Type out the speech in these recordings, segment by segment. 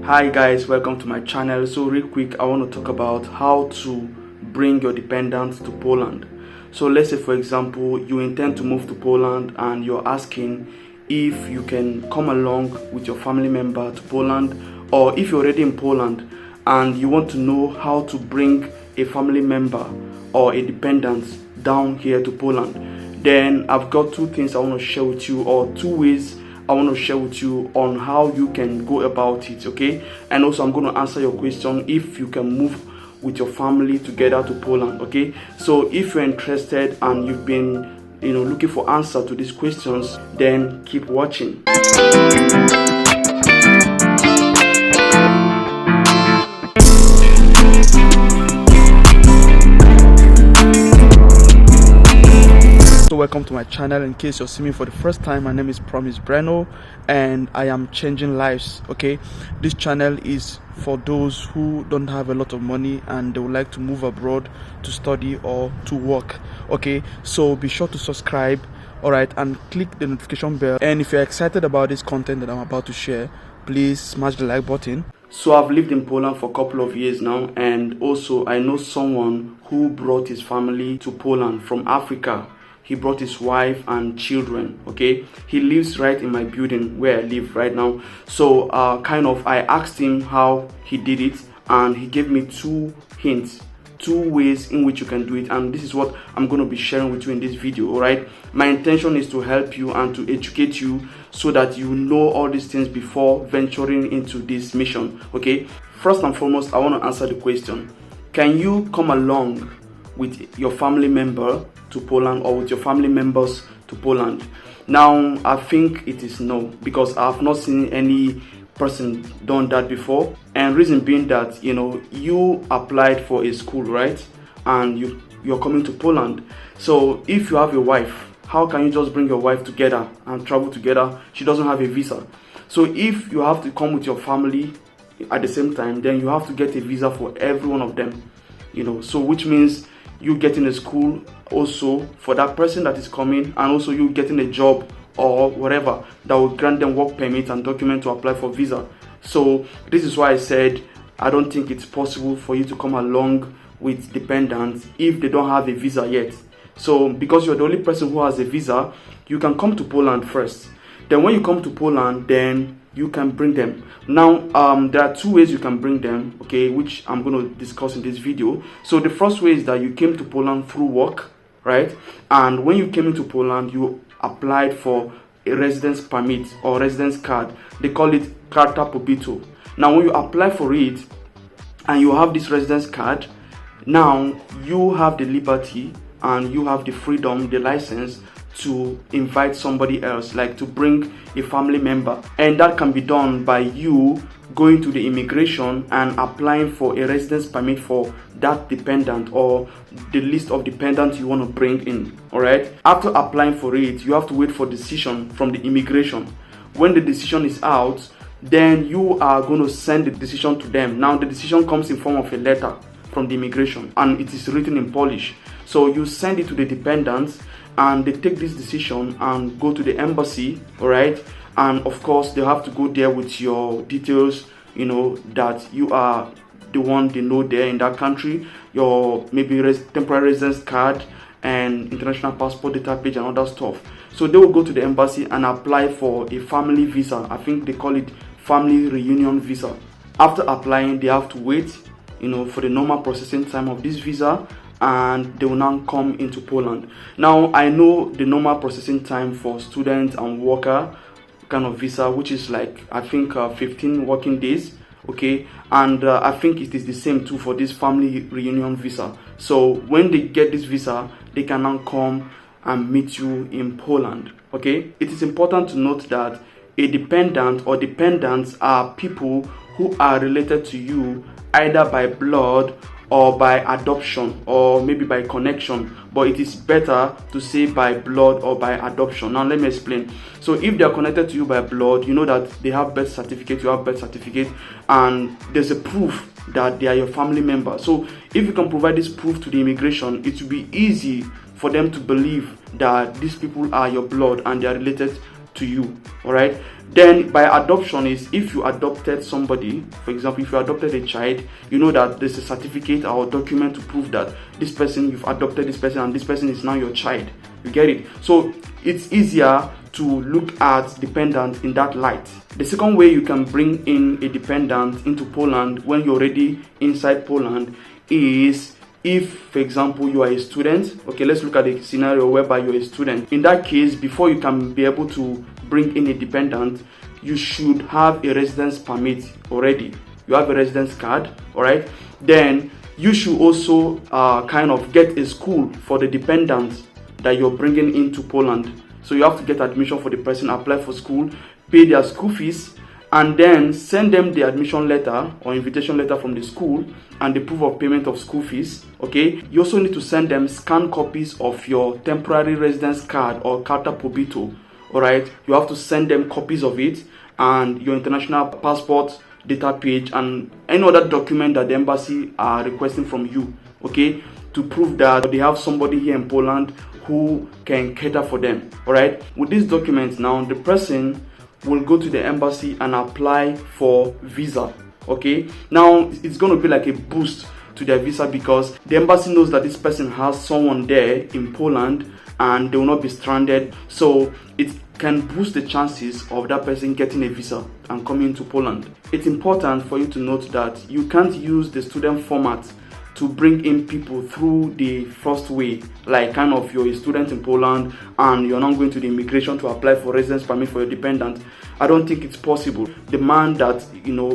Hi guys, welcome to my channel. So real quick, I want to talk about how to bring your dependents to Poland. So let's say for example you intend to move to Poland and you're asking if you can come along with your family member to Poland, or if you're already in Poland and you want to know how to bring a family member or a dependent down here to Poland. Then I've got two things I want to share with you, or two ways I want to share with you on how you can go about it, okay? And also I'm going to answer your question if you can move with your family together to Poland, okay? So if you're interested and you've been looking for answer to these questions, then keep watching. So welcome to my channel. In case you're seeing me for the first time, my name is Breno and I am changing lives, okay? This channel is for those who don't have a lot of money and they would like to move abroad to study or to work, okay? So be sure to subscribe, all right, and click the notification bell. And if you're excited about this content that I'm about to share, please smash the like button. So I've lived in Poland for a couple of years now, and also I know someone who brought his family to Poland from Africa. He brought his wife and children, okay? He lives right in my building where I live right now. So I asked him how he did it, and he gave me two hints, two ways in which you can do it, and this is what I'm going to be sharing with you in this video, all right? My intention is to help you and to educate you so that you know all these things before venturing into this mission, okay? First and foremost, I want to answer the question: can you come along with your family member to Poland, or with your family members to Poland? Now I think it is no, because I have not seen any person done that before, and reason being that you applied for a school, right? And you're coming to Poland. So if you have a wife, how can you just bring your wife together and travel together? She doesn't have a visa. So if you have to come with your family at the same time, then you have to get a visa for every one of them, so which means you getting a school also for that person that is coming, and also you getting a job or whatever that will grant them work permit and document to apply for visa. So this is why I said I don't think it's possible for you to come along with dependents if they don't have a visa yet. So because you're the only person who has a visa, you can come to Poland first. Then when you come to Poland, then you can bring them. Now there are two ways you can bring them, okay, which I'm going to discuss in this video. So the first way is that you came to Poland through work, right? And when you came into Poland, you applied for a residence permit or residence card. They call it Karta Pobytu. Now when you apply for it and you have this residence card, now you have the liberty and you have the freedom, the license to invite somebody else, like to bring a family member. And that can be done by you going to the immigration and applying for a residence permit for that dependent, or the list of dependents you want to bring in, all right? After applying for it, you have to wait for decision from the immigration. When the decision is out, then you are going to send the decision to them. Now the decision comes in form of a letter from the immigration, and it is written in Polish. So you send it to the dependents, and they take this decision and go to the embassy, all right? And of course they have to go there with your details, that you are the one they know there in that country, your maybe temporary residence card and international passport data page and other stuff. So they will go to the embassy and apply for a family visa. I think they call it family reunion visa. After applying, they have to wait for the normal processing time of this visa, and they will now come into Poland. Now I know the normal processing time for student and worker kind of visa, which is like I think 15 working days, okay? And I think it is the same too for this family reunion visa. So when they get this visa, they can now come and meet you in Poland, okay? It is important to note that a dependent or dependents are people who are related to you either by blood or by adoption, or maybe by connection, but it is better to say by blood or by adoption. Now let me explain. So if they are connected to you by blood, you know that they have birth certificate, you have birth certificate, and there's a proof that they are your family member. So if you can provide this proof to the immigration, it will be easy for them to believe that these people are your blood and they are related to you, all right? Then by adoption is if you adopted somebody, for example, if you adopted a child, you know that there's a certificate or document to prove that this person, you've adopted this person and this person is now your child. You get it? So it's easier to look at dependent in that light. The second way you can bring in a dependent into Poland when you're already inside Poland is if, for example, you are a student. Okay, let's look at a scenario whereby you're a student. In that case, before you can be able to bring in a dependent, you should have a residence permit already. You have a residence card, all right? Then you should also kind of get a school for the dependent that you're bringing into Poland. So you have to get admission for the person, apply for school, pay their school fees, and then send them the admission letter or invitation letter from the school and the proof of payment of school fees. Okay, you also need to send them scanned copies of your temporary residence card or carta pobito. All right, you have to send them copies of it and your international passport data page and any other document that the embassy are requesting from you, okay, to prove that they have somebody here in Poland who can cater for them. All right, with these documents now, the person will go to the embassy and apply for visa. Okay, now it's going to be like a boost to their visa because the embassy knows that this person has someone there in Poland and they will not be stranded, so it can boost the chances of that person getting a visa and coming to Poland. It's important for you to note that you can't use the student format to bring in people through the first way, like kind of you're a student in Poland and you're not going to the immigration to apply for residence permit for your dependent. I don't think it's possible. The man that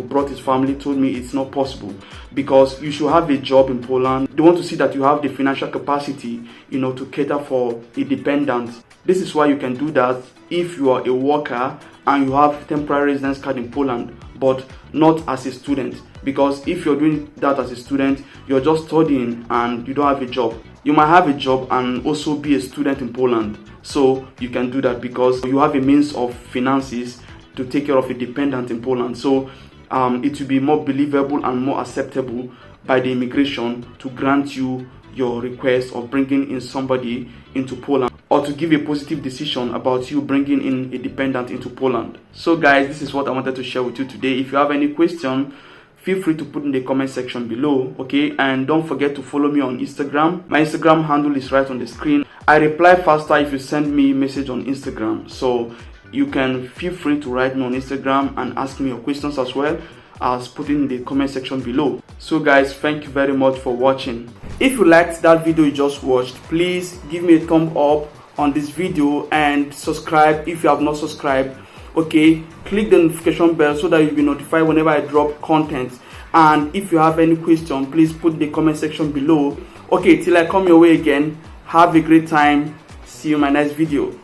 brought his family told me it's not possible because you should have a job in Poland. They want to see that you have the financial capacity, to cater for a dependent. This is why you can do that if you are a worker and you have temporary residence card in Poland, but not as a student. Because if you're doing that as a student, you're just studying and you don't have a job. You might have a job and also be a student in Poland. So you can do that because you have a means of finances to take care of a dependent in Poland. So it will be more believable and more acceptable by the immigration to grant you your request of bringing in somebody into Poland, or to give a positive decision about you bringing in a dependent into Poland. So guys, this is what I wanted to share with you today. If you have any question, feel free to put in the comment section below, okay? And don't forget to follow me on Instagram. My Instagram handle is right on the screen. I reply faster if you send me a message on Instagram. So you can feel free to write me on Instagram and ask me your questions as well as put in the comment section below. So guys, thank you very much for watching. If you liked that video you just watched, please give me a thumb up on this video and subscribe if you have not subscribed. Okay, click the notification bell so that you'll be notified whenever I drop content. And if you have any question, please put the comment section below. Okay, till I come your way again, have a great time. See you in my next video.